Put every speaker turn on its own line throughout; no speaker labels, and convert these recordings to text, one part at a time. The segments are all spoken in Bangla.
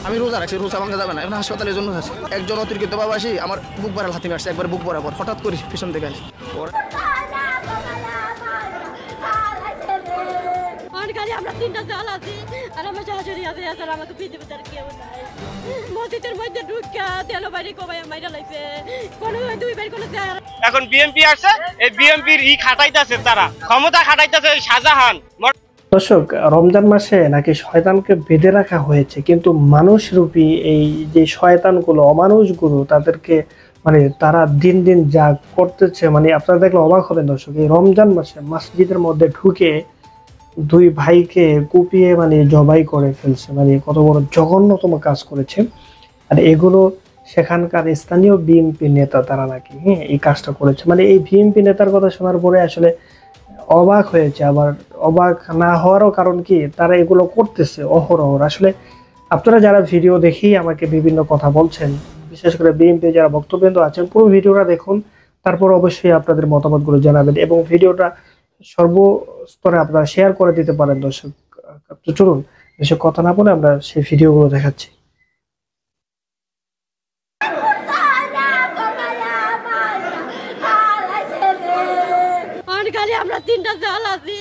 আমি রোজা রাখছি, রোজা ভাঙা যাবে না, এখন হাসপাতালের জন্য আছে। একজন অতিরিক্ত প্রবাসী আমার বুক ভরা লাথি মারছে, একবার বুক বরাবর, হঠাৎ করে পিছন থেকে আসে।
আমরা তিনটা জাল আছি আর আমার শাশুড়ি আছে, আমাকে পৃথিবীতে আর কেউ নাই। মসজিদের মধ্যে ঢুকা তেল বাইরে কমাই মাইরা লাগছে, কোনো দুই বাইর কোনো।
এখন বিএমপি আসছে, এই বিএমপির খাটাইতেছে, তারা ক্ষমতা খাটাইতেছে শাহজাহান।
দর্শক, রমজান মাসে নাকি শয়তানকে বেঁধে রাখা হয়েছে, কিন্তু মানুষরূপী এই যে শয়তানগুলো, অমানুষগুলো, তাদেরকে মানে তারা দিন দিন যা করতেছে, মানে আপনারা দেখলে অবাক হবেন দর্শক। এই রমজান মাসে মসজিদের মধ্যে ঢুকে দুই ভাইকে কুপিয়ে মানে জবাই করে ফেলছে, মানে কত বড় জঘন্যতম কাজ করেছে। আর এগুলো সেখানকার স্থানীয় বিএনপি নেতা, তারা নাকি এই কাজটা করেছে। মানে এই বিএনপি নেতার কথা শোনার পরে আসলে অবাক হয়েছে। আবার অবাক না হওয়ারও কারণ কি, তারা এগুলো করতেছে অহরহ। আসলে আপনারা যারা ভিডিও দেখেই আমাকে বিভিন্ন কথা বলছেন, বিশেষ করে বিএনপি যারা বক্তব্য আছেন, পুরো ভিডিওটা দেখুন, তারপর অবশ্যই আপনাদের মতামতগুলো জানাবেন এবং ভিডিওটা সর্বস্তরে আপনারা শেয়ার করে দিতে পারেন। দর্শক, চলুন এসব কথা না বলে আমরা সেই ভিডিওগুলো দেখাচ্ছি।
আমরা তিনটা জাল আছি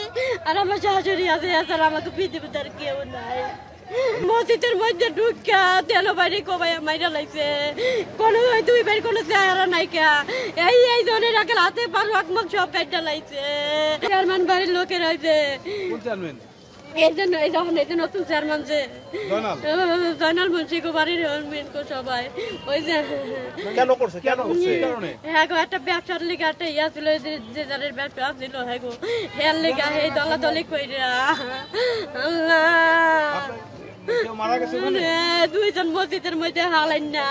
আর আমার শাশুড়ি আছে, আমাকে পৃথিবীতে আর কেউ নাই। মসজিদের মধ্যে ঢুকা তেল বাইরে কমাই মাইরা লাগছে, কোনো দুই বাইর কোনো চেহারা নাই কা। এই জনের আগে হাতে পারো আকমক সব কাইটা লাগছে। চেয়ারম্যান বাড়ির লোকের হয়েছে, নতুন চেয়ারম্যান যে জয়নাল মুন্সি বাড়ির সবাই ওই যে একটা ব্যবসার লিগে একটা ইয়া ছিল, যে যাদের ব্যবসা ছিল হের লিগা এই দলাদলি কইরা দুইজন মসজিদের মধ্যে হালাইন না,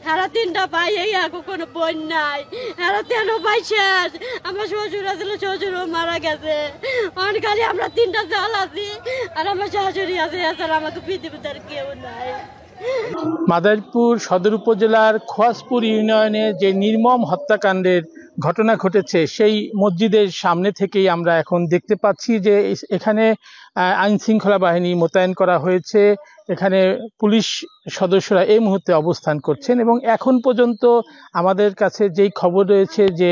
হেরা তিনটা ভাই, এই আগো কোনো বোন নাই, হেরা তেন ভাই শেষ। আমার শ্বশুর আছিল, শ্বশুরও মারা গেছে। অনকালে আমরা তিনটা জাল আছি আর আমার শাশুড়ি আছে, আমাকে পৃথিবীতে আর কেউ নাই।
মাদারীপুর সদর উপজেলার খোয়াজপুর ইউনিয়নে যে নির্মম হত্যাকাণ্ডের ঘটনা ঘটেছে, সেই মসজিদের সামনে থেকেই আমরা এখন দেখতে পাচ্ছি যে এখানে আইন শৃঙ্খলা বাহিনী মোতায়েন করা হয়েছে। এখানে পুলিশ সদস্যরা এই মুহূর্তে অবস্থান করছেন এবং এখন পর্যন্ত আমাদের কাছে যেই খবর রয়েছে যে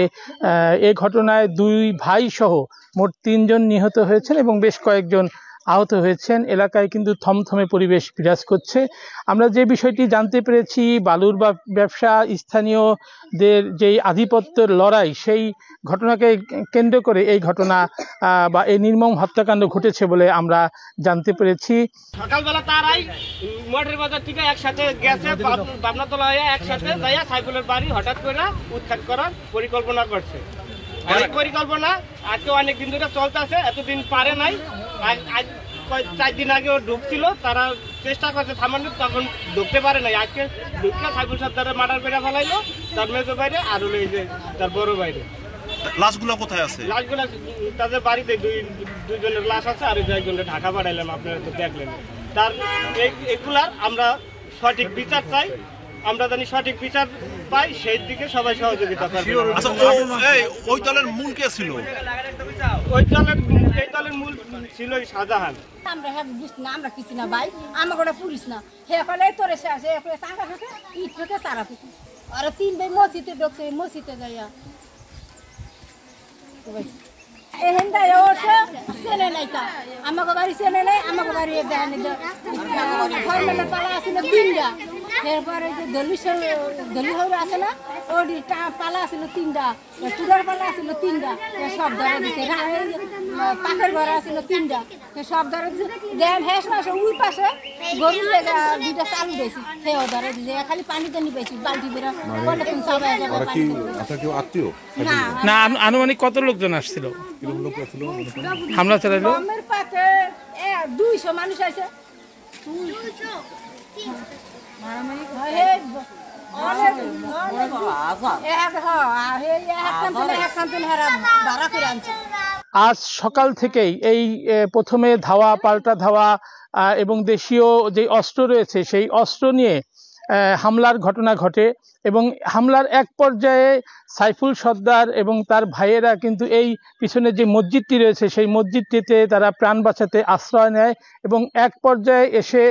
এই ঘটনায় দুই ভাই সহ মোট 3 জন নিহত হয়েছেন এবং বেশ কয়েকজন আহত হয়েছেন। এলাকায় কিন্তু থমথমে পরিবেশ বিরাজ করছে। আমরা যে বিষয়টি জানতে পেরেছি, বালুর ব্যবসা, স্থানীয়দের যেই আধিপত্যের লড়াই, সেই ঘটনাকে কেন্দ্র করে এই ঘটনা বা এই নির্মম হত্যাকাণ্ড ঘটেছে বলে আমরা জানতে পেরেছি।
সকালবেলা তারাই মোটর বাজার থেকে একসাথে গেছে, বাবনাতলা হয়ে একসাথে যাইয়া সাইফুলের বাড়ি হঠাৎ করে উৎখাত করার পরিকল্পনা করছে। অনেক পরিকল্পনা আজকে অনেক দিন ধরে চলতেছে, এতদিন পারে নাই। 4 দিন আগেও ঢুকছিল, তারা চেষ্টা করছে থামানোর, তখন ঢুকতে পারে নাই। আজকে ঢুকলে সাইফুল সাহেব তারা মার্ডার করে ফেলাইলো, তার মেজো বাইরে আর হলো এই যে তার বড় বাইরে।
লাশগুলো কোথায় আছে?
লাশগুলো তাদের বাড়িতে দুইজনের লাশ আছে, আর একজনের ঢাকা পাঠাইলাম, আপনারা তো দেখলেন। তার এগুলার আমরা সঠিক বিচার চাই, আমরা জানি সঠিক বিচার পাই, সেই দিকে সবাই সহযোগিতা করবে।
ওই দলের মূল কে ছিল?
এই দলের মূল ছিল শাহজাহান।
আমরা হ্যাঁ বুঝছি না, আমরা কিছু না ভাই, আমাকে ওটা পুলিশ না, হে কলে তোরে আসে চাঙ্গা থাকে ইট থেকে চারা ফুটি। আর 3 ভাই মসজিদে ঢুকছে, মসজিদে যাইয়া এহেন দায় ওঠে চেনে নাই, তা আমাকে বাড়ি চেনে নাই, আমাকে বাড়ি দেখানি ফর্মেলের পালা আসছিল 3টা, এরপরে যে দলি হয়ে আছে না, ওর পালা আসছিল 3টা, তুলার পালা আসছিল 3টা, সব ধরে দিচ্ছে। পাখের ঘর আসছিল 3টা, সব ধরে দিচ্ছে। দেন হেস মাসে ওই পাশে গরুর লেগে 2টা চালু দিয়েছি, সেও ধরে দিচ্ছে। খালি পানি টানি পেয়েছি বালতি বেরা, অনেকক্ষণ সবাই
না। আনুমানিক কত লোকজন আসছিল হামলা চালাইলো?
200 মানুষ আছে।
আজ সকাল থেকেই এই প্রথমে ধাওয়া পাল্টা ধাওয়া এবং দেশীয় যে অস্ত্র রয়েছে সেই অস্ত্র নিয়ে হামলার ঘটনা ঘটে এবং হামলার এক পর্যায়ে সাইফুল সর্দার এবং তার ভাইয়েরা কিন্তু এই পিছনে যে মসজিদটি রয়েছে সেই মসজিদটিতে তারা প্রাণ বাঁচাতে আশ্রয় নেয় এবং এক পর্যায়ে এসে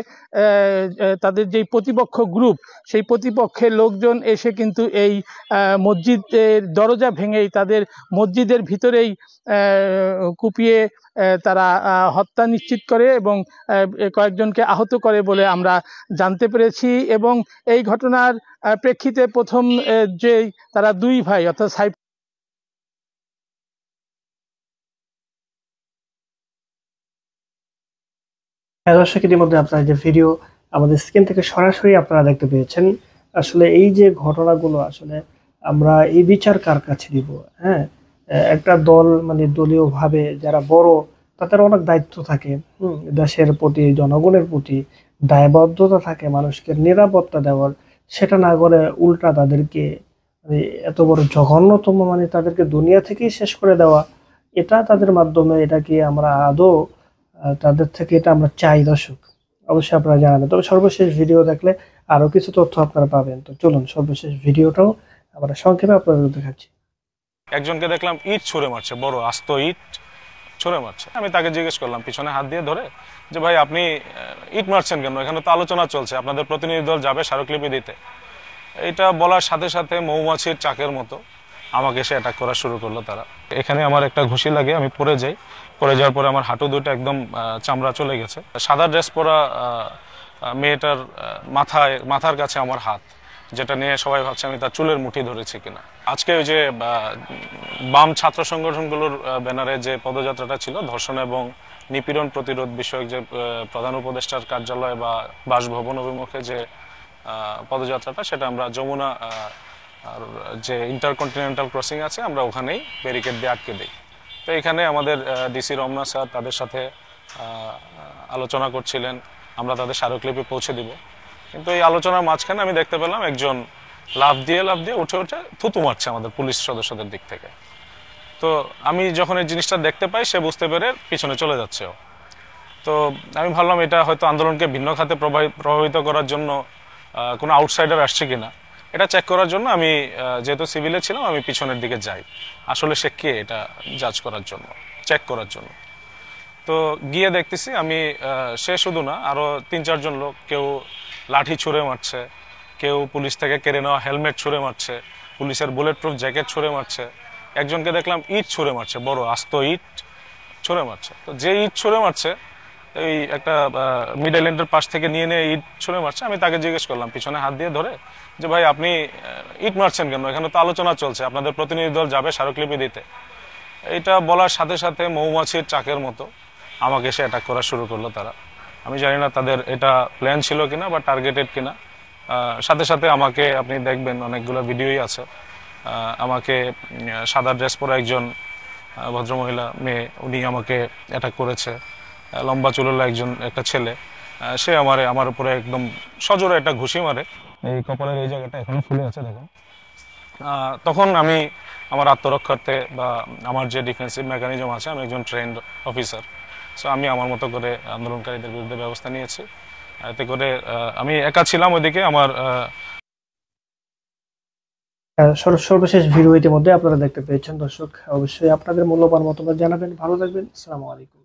তাদের যেই প্রতিপক্ষ গ্রুপ সেই প্রতিপক্ষের লোকজন এসে কিন্তু এই মসজিদের দরজা ভেঙেই তাদের মসজিদের ভিতরেই কুপিয়ে তারা হত্যা নিশ্চিত করে এবং কয়েকজনকে আহত করে বলে আমরা জানতে পেরেছি। এবং এই ঘটনার প্রেক্ষিতে প্রথম যে তারা দুই ভাই অর্থাৎ
দর্শক, ইতিমধ্যে আপনারা যে ভিডিও আমাদের স্ক্রিন থেকে সরাসরি আপনারা দেখতে পেয়েছেন, আসলে এই যে ঘটনাগুলো আসলে আমরা এই বিচার কার কাছে দিব? হ্যাঁ, একটা দল মানে দলীয় ভাবে যারা বড় তাদের অনেক দায়িত্ব থাকে, দেশের প্রতি জনগণের প্রতি দায়বদ্ধতা থাকে মানুষকে নিরাপত্তা দেওয়ার, সেটা না করে উল্টা তাদেরকে মানে এত বড় জঘন্যতম মানে তাদেরকে দুনিয়া থেকেই শেষ করে দেওয়া, এটা তাদের মাধ্যমে এটা কি আমরা আদৌ তাদের থেকে এটা আমরা চাই? দর্শক অবশ্যই আপনারা জানাবেন। তবে সর্বশেষ ভিডিও দেখলে আরো কিছু তথ্য আপনারা পাবেন। তো চলুন সর্বশেষ ভিডিওটাও আমরা সংক্ষেপে আপনাদের দেখাচ্ছি।
একজনকে দেখলাম ইট ছুঁড়ে মারছে, বড় আস্ত ইট ছুঁড়ে মারছে। আমি তাকে জিজ্ঞেস করলাম পিছনে হাত দিয়ে ধরে যে ভাই আপনি ইট মারছেন কেন? এখানে তো আলোচনা চলছে, আপনাদের প্রতিনিধি দল যাবে স্মারকলিপি দিতে। এটা বলার সাথে সাথে মৌমাছির চাকের মতো আমাকে এসে অ্যাটাক করা শুরু করলো তারা। এখানে আমার একটা ঘুষি লাগে, আমি পড়ে যাই। পড়ে যাওয়ার পরে আমার হাঁটু দুটো একদম চামড়া চলে গেছে। সাদা ড্রেস পরা মেয়েটার মাথার কাছে আমার হাত, যেটা নিয়ে সবাই ভাবছে আমি তার চুলের মুঠি ধরেছি কিনা। আজকে ওই যে বাম ছাত্র সংগঠনগুলোর ব্যানারে যে পদযাত্রাটা ছিল, ধর্ষণ এবং নিপীড়ন প্রতিরোধ বিষয়ক যে প্রধান উপদেষ্টার কার্যালয় বা বাসভবন অভিমুখে যে পদযাত্রাটা, সেটা আমরা যমুনা আর যে ইন্টারকন্টিনেন্টাল ক্রসিং আছে আমরা ওখানেই ব্যারিকেড দিয়ে আটকে দিই। তো এখানে আমাদের ডিসি রমনা স্যার তাদের সাথে আলোচনা করছিলেন, আমরা তাদের স্মারকলিপি পৌঁছে দিব। কিন্তু এই আলোচনার মাঝখানে আমি দেখতে পেলাম একজন লাফ দিয়ে উঠে থুতু মারছে আমাদের পুলিশ সদস্যদের দিক থেকে। তো আমি যখন এই জিনিসটা দেখতে পাই, সে বুঝতে পেরে পিছনে চলে যাচ্ছে। তো আমি ভাবলাম এটা হয়তো আন্দোলনকে ভিন্ন খাতে প্রভাবিত করার জন্য কোনো আউটসাইডার আসছে কিনা, এটা চেক করার জন্য আমি যেহেতু সিভিলে ছিলাম আমি পিছনের দিকে যাই, আসলে সে কে এটা জাজ করার জন্য, চেক করার জন্য। তো গিয়ে দেখতেছি আমি সে শুধু না, আরও 3-4 জন লোক, কেউ লাঠি ছুঁড়ে মারছে, কেউ পুলিশ থেকে কেড়ে নেওয়া হেলমেট ছুঁড়ে মারছে, পুলিশের বুলেট প্রুফ জ্যাকেট ছুঁড়ে মারছে। একজনকে দেখলাম ইট ছুঁড়ে মারছে, বড় আস্ত ইট ছুঁড়ে মারছে। তো যে ইট ছুঁড়ে মারছে এই একটা মিডল এন্ডের পাশ থেকে নিয়ে ইট ছুঁড়ে মারছে। আমি তাকে জিজ্ঞেস করলাম পিছনে হাত দিয়ে ধরে যে ভাই আপনি ইট মারছেন কেন? এখানে তো আলোচনা চলছে, আপনাদের প্রতিনিধি দল যাবে স্মারকলিপি দিতে। এটা বলার সাথে সাথে মৌমাছির চাকের মতো আমাকে এসে অ্যাটাক করা শুরু করলো তারা। আমি জানি না তাদের এটা প্ল্যান ছিল কিনা বা টার্গেটেড কিনা। সাথে সাথে আমাকে আপনি দেখবেন অনেকগুলো ভিডিওই আছে, আমাকে সাদা ড্রেস পরা একজন ভদ্রমহিলা মেয়ে, উনি আমাকে অ্যাটাক করেছে। লম্বা চুলওয়ালা একটা ছেলে, সে আমার উপরে একদম সজোরে একটা ঘুষি মারে, এই কপালের এই জায়গাটা এখনো ফুলে আছে দেখুন। তখন আমি আমার আত্মরক্ষার্থে বা আমার যে ডিফেন্সিভ মেকানিজম আছে, আমি একজন ট্রেন্ড অফিসার, সো আমি আমার মতো করে আন্দোলনকারীদের বিরুদ্ধে ব্যবস্থা নিয়েছি। এতে করে আমি একা ছিলাম ওইদিকে। আমার
সর্বশেষ ভিডিও ইতিমধ্যে আপনারা দেখতে পেয়েছেন। দর্শক অবশ্যই আপনাদের মূল্যবান মতামত জানাবেন। ভালো থাকবেন। আসসালামু আলাইকুম।